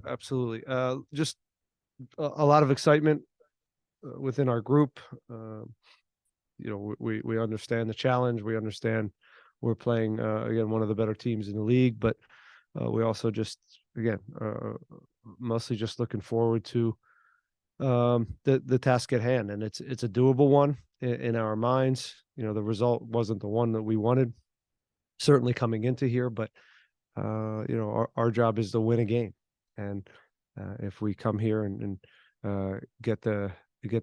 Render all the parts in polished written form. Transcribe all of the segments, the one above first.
Absolutely. Just a lot of excitement within our group. We understand the challenge. We understand we're playing again one of the better teams in the league, but we also just again mostly just looking forward to the task at hand, and it's a doable one in our minds. The result wasn't the one that we wanted, certainly coming into here, but our job is to win a game, and if we come here and get the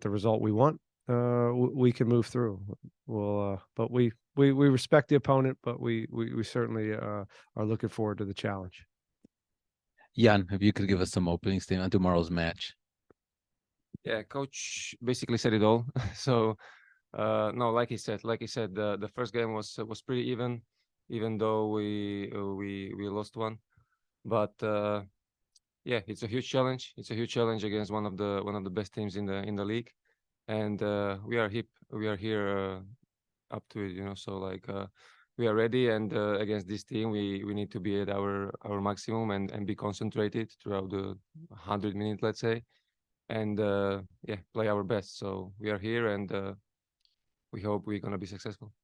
result we want, we can move through. But we respect the opponent, but we certainly are looking forward to the challenge. Jan, if you could give us some opening statement on tomorrow's match. Yeah, coach basically said it all. So no, like he said, the first game was pretty even though we lost one. But yeah, it's a huge challenge. It's a huge challenge against one of the best teams in the league, and we are here up to it. So like we are ready, and against this team, we need to be at our maximum and be concentrated throughout the 100 minutes, let's say, and yeah, play our best. So we are here, and we hope we're gonna be successful.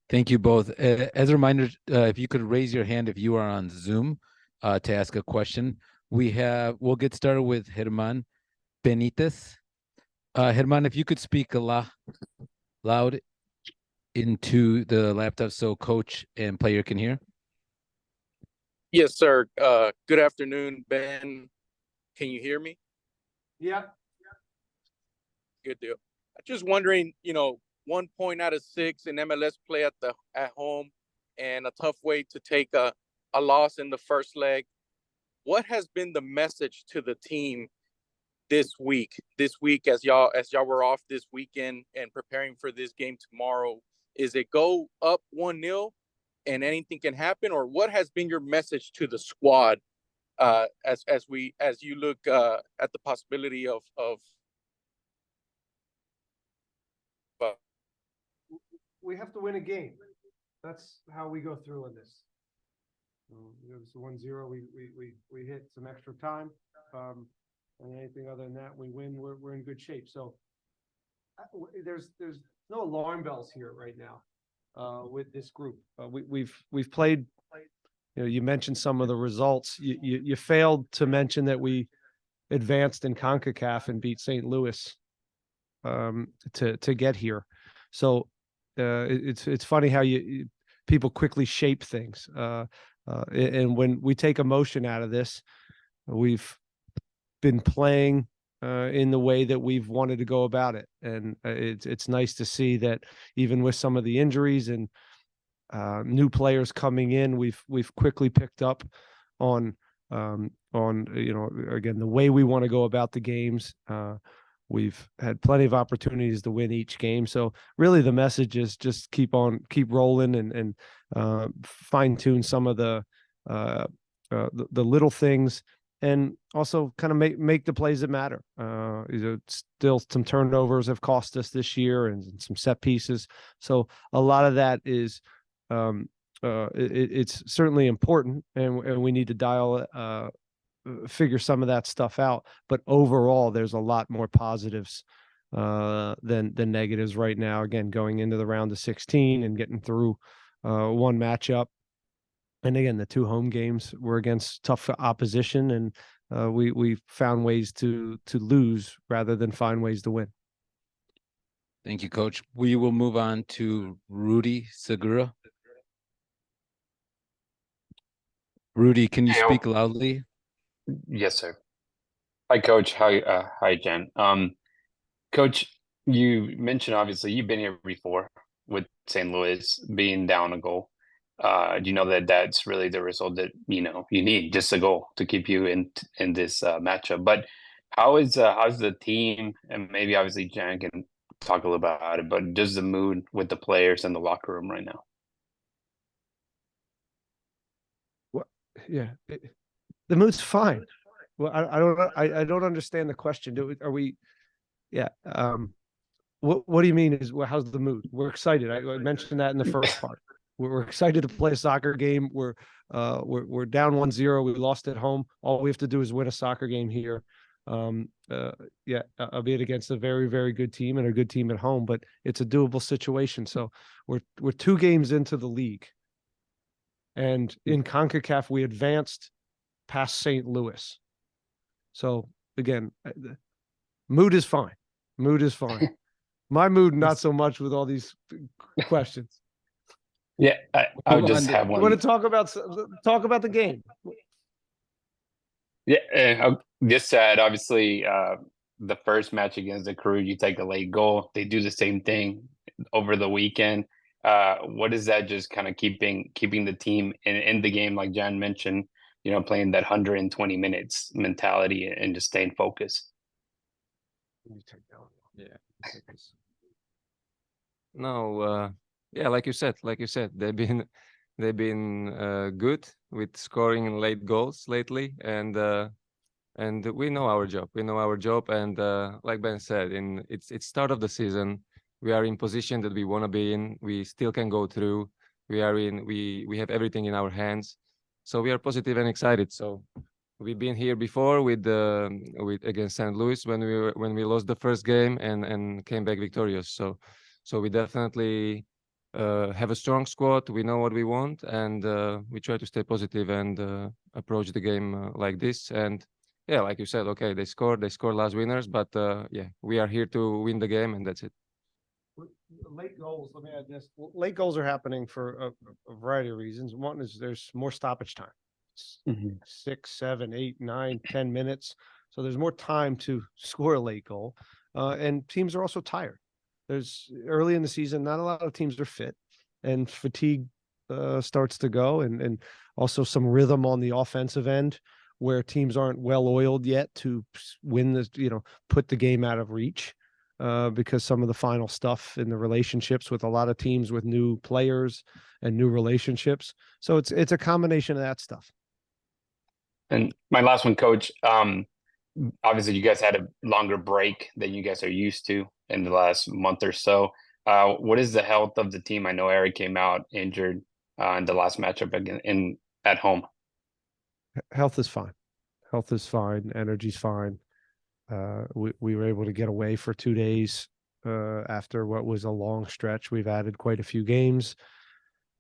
Thank you both. As a reminder, if you could raise your hand if you are on Zoom to ask a question. We'll get started with Germán Benitez. Germán, if you could speak loud into the laptop so coach and player can hear. Yes, sir. Good afternoon, Ben. Can you hear me? Yeah. Good deal. I'm just wondering, 1 point out of 6 in MLS play at home, and a tough way to take a loss in the first leg. What has been the message to the team this week? This week, as y'all were off this weekend and preparing for this game tomorrow, is it go up 1-0 and anything can happen, or what has been your message to the squad as you look at the possibility of we have to win a game. That's how we go through in this. It was 1-0. We hit some extra time, and anything other than that, we win. We're in good shape. So there's no alarm bells here right now with this group. We've played. You mentioned some of the results. You failed to mention that we advanced in CONCACAF and beat St. Louis to get here. So it's funny how people quickly shape things. And when we take emotion out of this, we've been playing in the way that we've wanted to go about it. And it's nice to see that even with some of the injuries and new players coming in, we've quickly picked up on again, the way we want to go about the games. We've had plenty of opportunities to win each game. So really the message is just keep rolling and fine tune some of the little things, and also kind of make the plays that matter. Still some turnovers have cost us this year and some set pieces. So a lot of that is it's certainly important, and we need to figure some of that stuff out, but overall there's a lot more positives than negatives right now. Again, going into the round of 16 and getting through one matchup, and again the 2 home games were against tough opposition, and we found ways to lose rather than find ways to win. Thank you, Coach. We will move on to Rudy Segura. Rudy, can you speak loudly? Yes, sir. Hi, Coach. Hi, Jen. Coach, you mentioned obviously you've been here before with St. Louis being down a goal. Do you know that's really the result that you need, just a goal to keep you in this matchup? But how's the team, and maybe obviously Jen can talk a little about it, but just the mood with the players and the locker room right now? Well, yeah. The mood's fine. Well, I don't understand the question. Are we? Yeah. What do you mean? How's the mood? We're excited. I mentioned that in the first part. we're excited to play a soccer game. We're down 1-0. We lost at home. All we have to do is win a soccer game here. Albeit against a very, very good team and a good team at home, but it's a doable situation. So we're 2 games into the league. And in CONCACAF, we advanced past St. Louis. So again, the mood is fine. Mood is fine. My mood, not so much with all these questions. Yeah, I would just on to- have You one. want to talk about the game? Yeah, just said obviously the first match against the Crew, you take a late goal. They do the same thing over the weekend. What is that just kind of keeping the team in the game, like John mentioned, playing that 120 minutes mentality and just staying focused? Yeah. No, yeah, like you said, they've been good with scoring late goals lately, and we know our job. We know our job, and like Ben said, it's start of the season. We are in position that we want to be in. We still can go through. We have everything in our hands, so we are positive and excited. So we've been here before with against St. Louis when we lost the first game and came back victorious. So we definitely have a strong squad. We know what we want, and we try to stay positive and approach the game like this. And yeah, like you said, okay, they scored last winners, but yeah, we are here to win the game, and that's it. Late goals. Let me add this. Late goals are happening for a variety of reasons. One is there's more stoppage time. Mhm. 6, 7, 8, 9, 10 minutes. So there's more time to score a late goal. And teams are also tired. There's early in the season, not a lot of teams are fit, and fatigue starts to go, and also some rhythm on the offensive end where teams aren't well oiled yet to win this, put the game out of reach. Because some of the final stuff in the relationships with a lot of teams with new players and new relationships. So it's a combination of that stuff. And my last one, Coach. Obviously, you guys had a longer break than you guys are used to in the last month or so. What is the health of the team? I know Eric came out injured in the last matchup again at home. Health is fine. Health is fine. Energy's fine. We were able to get away for 2 days after what was a long stretch. We've added quite a few games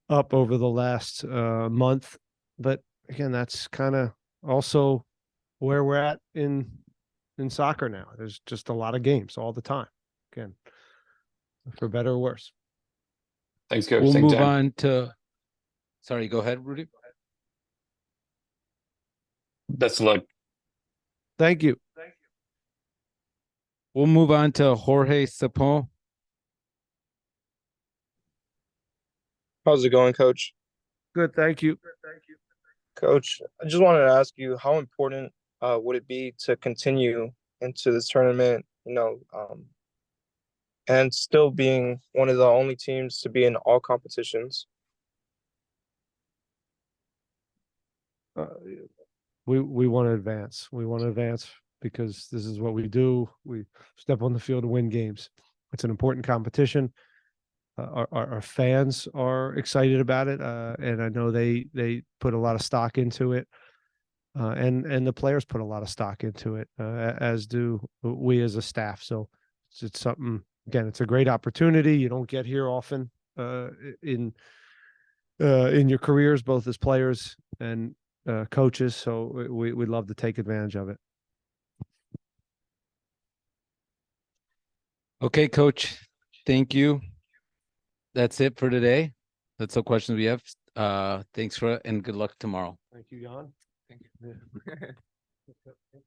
up over the last month, but again, that's kind of also where we're at in soccer now. There's just a lot of games all the time. Again, for better or worse. Thanks, Coach. We'll Thanks, move Jen. on to. Sorry, go ahead, Rudy. Best of luck. Thank you. We'll move on to Jorge Sapon. How's it going, Coach? Good. Thank you. Coach, I just wanted to ask you, how important would it be to continue into this tournament, and still being one of the only teams to be in all competitions? We want to advance. We want to advance because this is what we do. We step on the field to win games. It's an important competition. Our fans are excited about it, and I know they put a lot of stock into it, and the players put a lot of stock into it, as do we as a staff. So it's something. Again, it's a great opportunity. You don't get here often in your careers, both as players and coaches. So we'd love to take advantage of it. Okay, Coach. Thank you. That's it for today. That's all questions we have. Thanks and good luck tomorrow. Thank you, Jan. Thank you. Yeah.